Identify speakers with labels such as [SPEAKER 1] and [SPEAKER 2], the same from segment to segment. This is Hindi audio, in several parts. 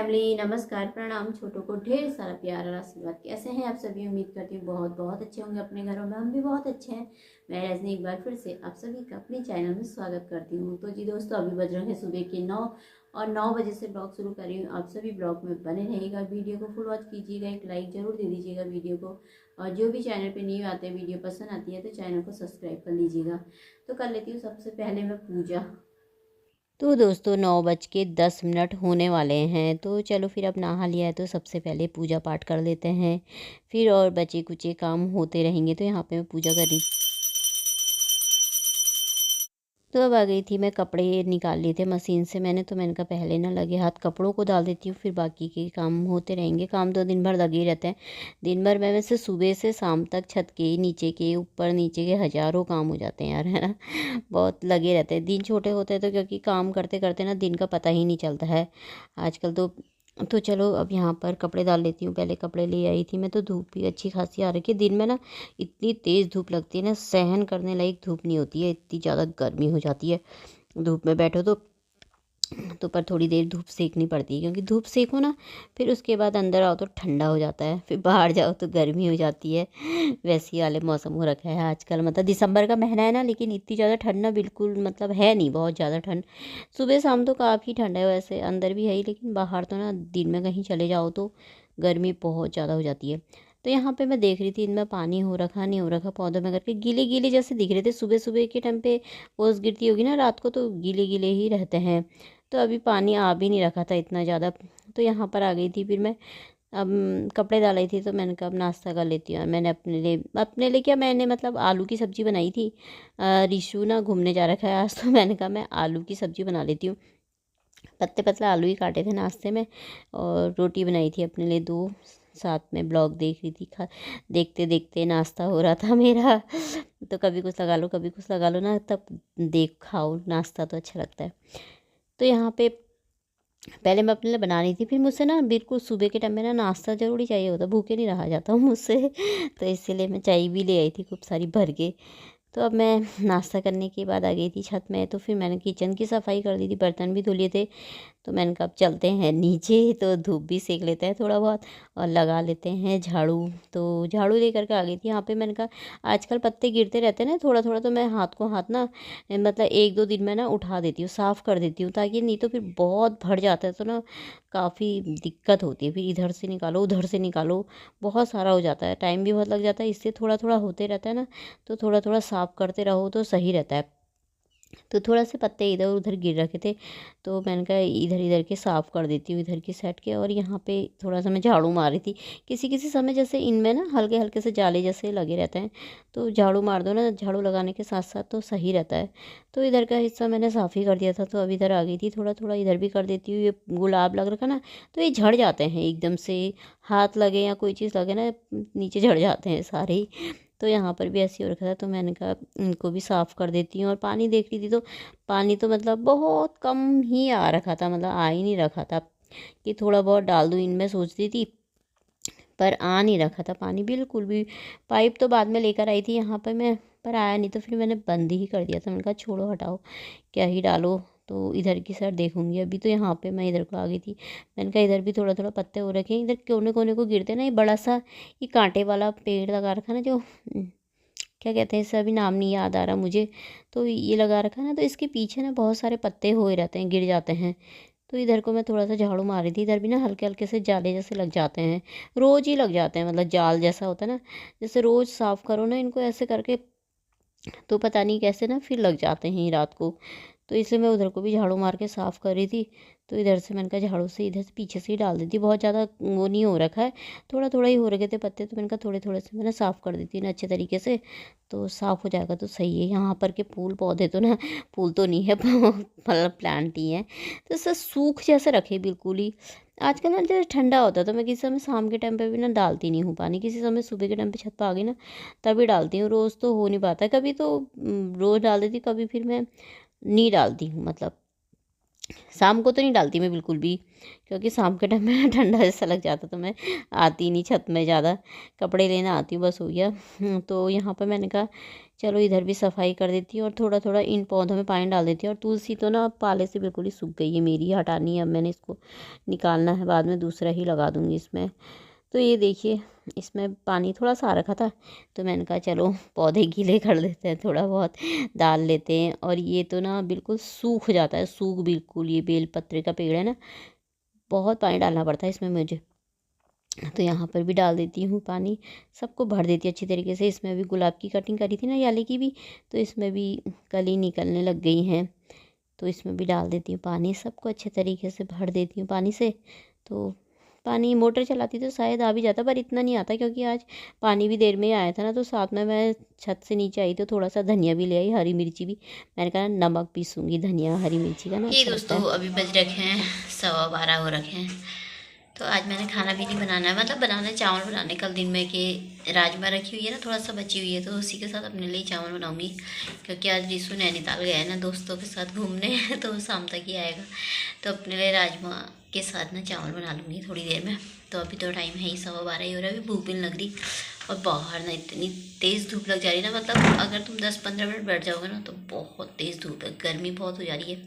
[SPEAKER 1] फैमिली, नमस्कार, प्रणाम। छोटों को ढेर सारा प्यार और आशीर्वाद। कैसे हैं आप सभी? उम्मीद करती हूँ बहुत बहुत अच्छे होंगे अपने घरों में। हम भी बहुत अच्छे हैं। मैं रजनी एक बार फिर से आप सभी का अपने चैनल में स्वागत करती हूँ। तो जी दोस्तों, अभी बज रहे हैं सुबह के 9 बजे से ब्लॉग शुरू कर रही हूँ। आप सभी ब्लॉग में बने रहिएगा, वीडियो को फुल वॉच कीजिएगा, एक लाइक जरूर दे दीजिएगा वीडियो को। और जो भी चैनल पर न्यू आते हैं, वीडियो पसंद आती है तो चैनल को सब्सक्राइब कर लीजिएगा। तो कर लेती हूँ सबसे पहले मैं पूजा। तो दोस्तों 9:10 होने वाले हैं, तो चलो फिर अब नहा लिया है तो सबसे पहले पूजा पाठ कर लेते हैं। फिर और बचे कुचे काम होते रहेंगे। तो यहाँ पे मैं पूजा कर रही। तो अब आ गई थी, मैं कपड़े निकाल लिए थे मशीन से मैंने कहा पहले ना लगे हाथ कपड़ों को डाल देती हूँ, फिर बाकी के काम होते रहेंगे। काम तो दिन भर लगे ही रहते हैं। दिन भर में वैसे सुबह से शाम तक छत के नीचे के ऊपर नीचे के हज़ारों काम हो जाते हैं यार, है ना। बहुत लगे रहते हैं। दिन छोटे होते हैं तो क्योंकि काम करते करते ना दिन का पता ही नहीं चलता है आजकल तो चलो अब यहाँ पर कपड़े डाल लेती हूँ। पहले कपड़े ले आई थी मैं, तो धूप भी अच्छी खासी आ रही है। दिन में ना इतनी तेज़ धूप लगती है ना, सहन करने लायक धूप नहीं होती है, इतनी ज़्यादा गर्मी हो जाती है। धूप में बैठो तो पर थोड़ी देर धूप सेकनी पड़ती है, क्योंकि धूप सेको ना फिर उसके बाद अंदर आओ तो ठंडा हो जाता है, फिर बाहर जाओ तो गर्मी हो जाती है। वैसी वाले मौसम हो रखा है आजकल। मतलब दिसंबर का महीना है ना, लेकिन इतनी ज़्यादा ठंड ना बिल्कुल मतलब है नहीं, बहुत ज़्यादा ठंड। सुबह शाम तो काफ़ी ठंड है, वैसे अंदर भी है ही, लेकिन बाहर तो ना दिन में कहीं चले जाओ तो गर्मी बहुत ज़्यादा हो जाती है। तो यहाँ पे मैं देख रही थी इनमें पानी हो रखा नहीं हो रखा पौधों में करके, गीले गीले जैसे दिख रहे थे। सुबह सुबह के टाइम पे ओस गिरती होगी ना रात को, तो गीले गीले ही रहते हैं। तो अभी पानी आ भी नहीं रखा था इतना ज़्यादा। तो यहाँ पर आ गई थी फिर मैं, अब कपड़े डाल रही थी तो मैंने कहा अब नाश्ता कर लेती हूँ। मैंने अपने लिए क्या, मैंने मतलब आलू की सब्ज़ी बनाई थी। रिशु ना घूमने जा रखा है आज, तो मैंने कहा मैं आलू की सब्ज़ी बना लेती हूँ। पत्ते पतला आलू ही काटे थे नाश्ते में, और रोटी बनाई थी अपने लिए 2। साथ में ब्लॉग देख रही थी। देखते देखते नाश्ता हो रहा था मेरा। तो कभी कुछ लगा लो कभी कुछ लगा लो ना, तब देख खाओ नाश्ता तो अच्छा लगता है। तो यहाँ पे पहले मैं अपने लिए बना रही थी, फिर मुझसे ना बिल्कुल सुबह के टाइम में ना नाश्ता ज़रूरी चाहिए होता, भूखे नहीं रहा जाता हूँ मुझसे। तो इसीलिए मैं चाय भी ले आई थी खूब सारी भर के। तो अब मैं नाश्ता करने के बाद आ गई थी छत में, तो फिर मैंने किचन की सफाई कर दी थी, बर्तन भी धो लिए थे। तो मैंने कहा अब चलते हैं नीचे, तो धूप भी सेक लेते हैं थोड़ा बहुत और लगा लेते हैं झाड़ू। तो झाड़ू लेकर के आ गई थी यहाँ पे। मैंने कहा आजकल पत्ते गिरते रहते हैं ना थोड़ा थोड़ा, तो मैं हाथ को हाथ ना मतलब 1-2 दिन में ना उठा देती हूँ, साफ़ कर देती हूँ, ताकि नहीं तो फिर बहुत भर जाता है तो ना काफ़ी दिक्कत होती है। फिर इधर से निकालो उधर से निकालो, बहुत सारा हो जाता है, टाइम भी बहुत लग जाता है। इससे थोड़ा थोड़ा होते रहता है ना, तो थोड़ा थोड़ा साफ़ करते रहो तो सही रहता है। तो थोड़ा से पत्ते इधर उधर गिर रखे थे, तो मैंने कहा इधर इधर के साफ़ कर देती हूँ, इधर की साइड के। और यहाँ पे थोड़ा सा मैं झाड़ू मार रही थी। किसी किसी समय जैसे इनमें ना हल्के हल्के से जाले जैसे लगे रहते हैं, तो झाड़ू मार दो ना झाड़ू लगाने के साथ साथ, तो सही रहता है। तो इधर का हिस्सा मैंने साफ़ ही कर दिया था, तो अब इधर आ गई थी। थोड़ा थोड़ा इधर भी कर देती हूँ। ये गुलाब लग रखा ना, तो ये झड़ जाते हैं एकदम से, हाथ लगे या कोई चीज़ लगे ना नीचे झड़ जाते हैं सारे ही। तो यहाँ पर भी ऐसे ही हो रखा था, तो मैंने कहा इनको भी साफ़ कर देती हूँ। और पानी देख रही थी, तो पानी तो मतलब बहुत कम ही आ रखा था, मतलब आ ही नहीं रखा था कि थोड़ा बहुत डाल दूँ इनमें, सोच रही थी, पर आ नहीं रखा था पानी बिल्कुल भी। पाइप तो बाद में लेकर आई थी यहाँ पर मैं, पर आया नहीं, तो फिर मैंने बंद ही कर दिया था। मैंने कहा छोड़ो हटाओ, क्या ही डालो। तो इधर की साइड देखूंगी अभी। तो यहाँ पे मैं इधर को आ गई थी। मैंने कहा इधर भी थोड़ा थोड़ा पत्ते हो रखे हैं, इधर कोने कोने को गिरते ना। ये बड़ा सा ये कांटे वाला पेड़ लगा रखा ना, जो क्या कहते हैं इसे, अभी नाम नहीं याद आ रहा मुझे। तो ये लगा रखा है ना, तो इसके पीछे ना बहुत सारे पत्ते हुए रहते हैं, गिर जाते हैं। तो इधर को मैं थोड़ा सा झाड़ू मार रही थी। इधर भी ना हल्के हल्के से जाले जैसे लग जाते हैं, रोज़ ही लग जाते हैं, मतलब जाल जैसा होता है ना, जैसे रोज़ साफ़ करो ना इनको ऐसे करके, तो पता नहीं कैसे ना फिर लग जाते हैं रात को। तो इसलिए मैं उधर को भी झाड़ू मार के साफ़ कर रही थी। तो इधर से मैंने कहा झाड़ू से इधर से पीछे से ही डाल देती, बहुत ज़्यादा वो नहीं हो रखा है, थोड़ा थोड़ा ही हो रखे थे पत्ते। तो मैंने कहा थोड़े थोड़े से मैंने साफ़ कर देती ना अच्छे तरीके से, तो साफ़ हो जाएगा तो सही है। यहाँ पर के फूल पौधे तो ना, फूल तो नहीं है मतलब प्लांट ही है, तो सब सूख जैसे रखे बिल्कुल ही। आजकल ना जैसे ठंडा होता है, तो मैं किसी समय शाम के टाइम पे भी ना डालती नहीं हूँ पानी, किसी समय सुबह के टाइम पे छत पर आ गई ना तभी डालती हूँ। रोज़ तो हो नहीं पाता है, कभी तो रोज़ डाल देती, कभी फिर मैं नहीं डालती हूँ। मतलब शाम को तो नहीं डालती मैं बिल्कुल भी, क्योंकि शाम के टाइम में ना ठंडा जैसा लग जाता, तो मैं आती नहीं छत में ज़्यादा, कपड़े लेना आती हूँ बस, हो गया। तो यहाँ पर मैंने कहा चलो इधर भी सफाई कर देती हूँ और थोड़ा थोड़ा इन पौधों में पानी डाल देती हूँ। और तुलसी तो ना पाले से बिल्कुल ही सूख गई है, मेरी हटानी है। अब मैंने इसको निकालना है, बाद में दूसरा ही लगा दूँगी इसमें। तो ये देखिए, इसमें पानी थोड़ा सा आ रखा था, तो मैंने कहा चलो पौधे गीले कर देते हैं, थोड़ा बहुत डाल लेते हैं। और ये तो ना बिल्कुल सूख जाता है, सूख बिल्कुल। ये बेलपत्र का पेड़ है ना, बहुत पानी डालना पड़ता है इसमें मुझे। तो यहाँ पर भी डाल देती हूँ पानी, सबको भर देती हूँ अच्छी तरीके से। इसमें भी गुलाब की कटिंग करी थी ना, याली की भी, तो इसमें भी कली निकलने लग गई हैं, तो इसमें भी डाल देती हूँ पानी। सबको अच्छे तरीके से भर देती हूँ पानी से। तो पानी मोटर चलाती तो शायद आ भी जाता, पर इतना नहीं आता, क्योंकि आज पानी भी देर में ही आया था ना। तो साथ में मैं छत से नीचे आई तो थोड़ा सा धनिया भी ले आई, हरी मिर्ची भी। मैंने कहा नमक पीसूँगी धनिया हरी मिर्ची का ना। ये दोस्तों अभी बज रखे हैं 12:15 हो रखे हैं। तो आज मैंने खाना भी नहीं बनाना है, मतलब बनाना है चावल बनाने। कल दिन में कि राजमा रखी हुई है ना, थोड़ा सा बची हुई है, तो उसी के साथ अपने लिए चावल बनाऊंगी। क्योंकि आज रिशु नैनीताल गया है ना दोस्तों के साथ घूमने तो वो शाम तक ही आएगा। तो अपने लिए राजमा के साथ ना चावल बना लूँगी थोड़ी देर में। तो अभी तो टाइम है ही 12:15 ही हो रहा है, अभी भूख भी नहीं लग रही। और बाहर ना इतनी तेज़ धूप लग जा रही है ना, मतलब अगर तुम 10-15 मिनट बैठ जाओगे ना तो बहुत तेज़ धूप है, गर्मी बहुत हो जा रही है।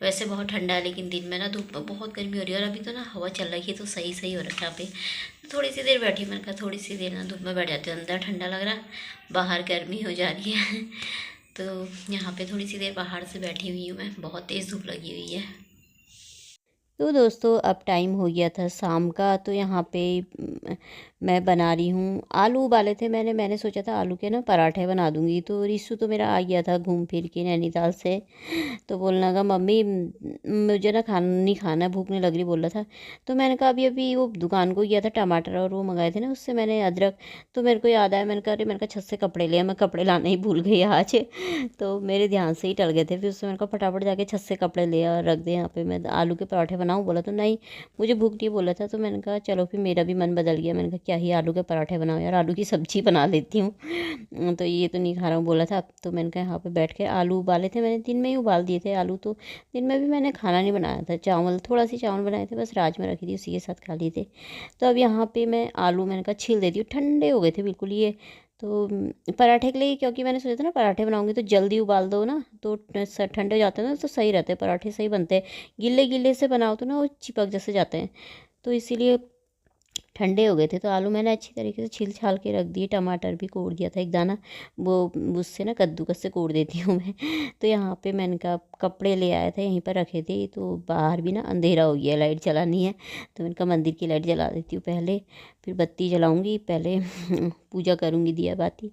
[SPEAKER 1] वैसे बहुत ठंडा है, लेकिन दिन में ना धूप में बहुत गर्मी हो रही है। और अभी तो ना हवा चल रही है, तो सही सही हो रखा है यहाँ पे। तो थोड़ी सी देर बैठी, मैंने कहा थोड़ी सी देर ना धूप में बैठ जाती हूँ, अंदर ठंडा लग रहा, बाहर गर्मी हो जा रही है तो यहाँ पे थोड़ी सी देर बाहर से बैठी हुई हूँ मैं, बहुत तेज़ धूप लगी हुई है। तो दोस्तों अब टाइम हो गया था शाम का। तो यहाँ पे मैं बना रही हूँ, आलू उबाले थे मैंने सोचा था आलू के ना पराठे बना दूँगी। तो रिशु तो मेरा आ गया था घूम फिर के नैनीताल से, तो बोलने लगा मम्मी मुझे ना खाना नहीं खाना, भूख नहीं लग रही बोल रहा था। तो मैंने कहा अभी अभी वो दुकान को गया था, टमाटर और वो मंगाए थे ना, उससे मैंने अदरक। तो मेरे को याद आया, मैंने कहा अरे, मैंने कहा छत से कपड़े लिए, मैं कपड़े लाना ही भूल गई आज तो मेरे ध्यान से ही टल गए थे। फिर उससे मैंने कहा फटाफट जाके छत से कपड़े ले और रख दे यहाँ पे, मैं आलू के पराठे बनाऊँ। बोला तो नहीं, मुझे भूख नहीं बोला था। तो मैंने कहा चलो, फिर मेरा भी मन बदल गया। मैंने कहा क्या ही आलू के पराठे बनाओ यार, आलू की सब्जी बना लेती हूँ तो ये तो नहीं खा रहा हूँ बोला था। तो मैंने कहा यहाँ पे बैठ के आलू उबाले थे मैंने, दिन में ही उबाल दिए थे आलू। तो दिन में भी मैंने खाना नहीं बनाया था, चावल थोड़ा सी चावल बनाए थे, बस राजमा रखी थी उसी के साथ खा लिए थे। तो अब यहाँ पे मैं आलू मैंने कहा छील देती हूँ, ठंडे हो गए थे बिल्कुल ये। तो पराठे के लिए, क्योंकि मैंने सोचा था ना पराठे बनाऊंगी तो जल्दी उबाल दो ना, तो ठंडे हो जाते हैं ना, तो सही रहते हैं पराठे, सही बनते हैं। गिल्ले गिल्ले से बनाओ तो ना वो चिपक जैसे जाते हैं, तो इसीलिए ठंडे हो गए थे। तो आलू मैंने अच्छी तरीके से छील छाल के रख दिए, टमाटर भी कोड़ दिया था एक दाना, वो उससे ना कद्दूकस से कोड़ देती हूँ मैं तो यहाँ पे मैंने कहा कपड़े ले आया था, यहीं पर रखे थे। तो बाहर भी ना अंधेरा हो गया, लाइट जलानी है, तो मैंने कहा मंदिर की लाइट जला देती हूँ पहले, फिर बत्ती जलाऊँगी पहले पूजा करूँगी दिया बाती।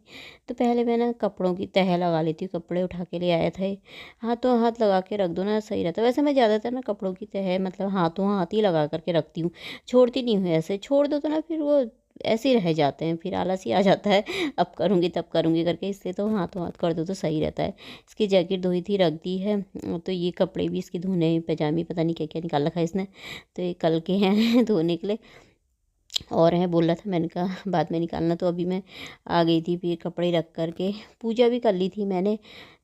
[SPEAKER 1] तो पहले मैं ना कपड़ों की तह लगा लेती हूँ, कपड़े उठा के ले आया था, हाथों हाथ लगा के रख दो ना सही रहता है। वैसे मैं ज़्यादातर ना कपड़ों की तह मतलब हाथों हाथ ही लगा करके रखती हूँ, छोड़ती नहीं हूँ। ऐसे छोड़ दो तो ना फिर वो ऐसे ही रह जाते हैं, फिर आलस ही आ जाता है अब करूँगी तब करूँगी करके, इसलिए तो हाथों हाथ कर दो तो सही रहता है। इसकी जैकेट धोई थी रख दी है, तो ये कपड़े भी इसके धोने, पजामी पता नहीं क्या क्या निकाल रखा है इसने, तो ये कल के हैं धोने के लिए और है बोल रहा था। मैंने कहा बाद में निकालना। तो अभी मैं आ गई थी, फिर कपड़े रख कर के पूजा भी कर ली थी मैंने।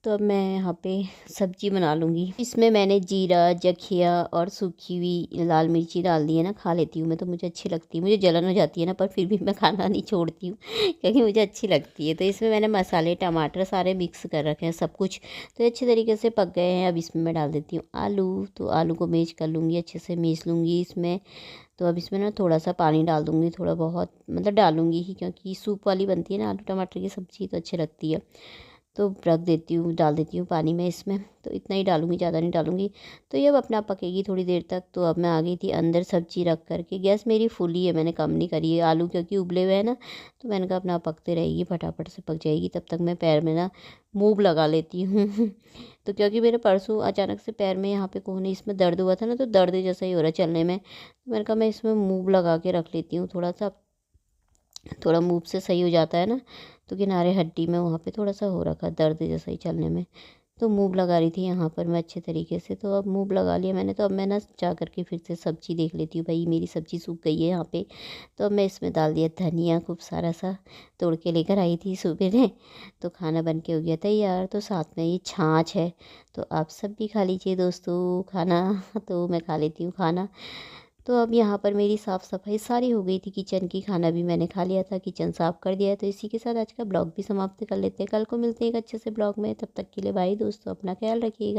[SPEAKER 1] तो अब मैं यहाँ पे सब्जी बना लूँगी। इसमें मैंने जीरा जखिया और सूखी हुई लाल मिर्ची डाल दी है ना, खा लेती हूँ मैं तो, मुझे अच्छी लगती है। मुझे जलन हो जाती है ना, पर फिर भी मैं खाना नहीं छोड़ती हूँ क्योंकि मुझे अच्छी लगती है। तो इसमें मैंने मसाले टमाटर सारे मिक्स कर रखे हैं सब कुछ, तो अच्छे तरीके से पक गए हैं। अब इसमें मैं डाल देती हूँ आलू, तो आलू को मैश कर लूँगी, अच्छे से मीस लूँगी इसमें। तो अब इसमें ना थोड़ा सा पानी डाल दूँगी, थोड़ा बहुत मतलब डालूँगी ही, क्योंकि सूप वाली बनती है ना आलू टमाटर की सब्ज़ी, तो अच्छी लगती है। तो रख देती हूँ, डाल देती हूँ पानी में इसमें, तो इतना ही डालूँगी, ज़्यादा नहीं डालूँगी। तो ये अब अपने आप पकेगी थोड़ी देर तक। तो अब मैं आ गई थी अंदर सब्ज़ी रख करके, गैस मेरी फुल ही है, मैंने कम नहीं करी है, आलू क्योंकि उबले हुए हैं ना, तो मैंने कहा अपना आप पकते रहेगी, फटाफट से पक जाएगी। तब तक मैं पैर में ना मूव लगा लेती हूँ तो क्योंकि मेरे परसों अचानक से पैर में यहाँ पे कोहनी इसमें दर्द हुआ था ना, तो दर्द जैसा ही हो रहा है चलने में, तो मैंने कहा मैं इसमें मूव लगा के रख लेती हूँ थोड़ा सा, थोड़ा मूव से सही हो जाता है ना। तो किनारे हड्डी में वहाँ पे थोड़ा सा हो रखा दर्द जैसा ही चलने में, तो मूव लगा रही थी यहाँ पर मैं अच्छे तरीके से। तो अब मूव लगा लिया मैंने, तो अब मैं ना जा करके फिर से सब्ज़ी देख लेती हूँ, भाई मेरी सब्ज़ी सूख गई है यहाँ पे। तो अब मैं इसमें डाल दिया धनिया, खूब सारा सा तोड़ के लेकर आई थी सुबह में। तो खाना बन के हो गया था यार। तो साथ में ये छाछ है, तो आप सब भी खा लीजिए दोस्तों खाना तो मैं खा लेती हूँ खाना। तो अब यहाँ पर मेरी साफ़ सफाई सारी हो गई थी किचन की, खाना भी मैंने खा लिया था, किचन साफ़ कर दिया है। तो इसी के साथ आज का ब्लॉग भी समाप्त कर लेते हैं। कल को मिलते हैं एक अच्छे से ब्लॉग में, तब तक के लिए बाय दोस्तों, अपना ख्याल रखिएगा।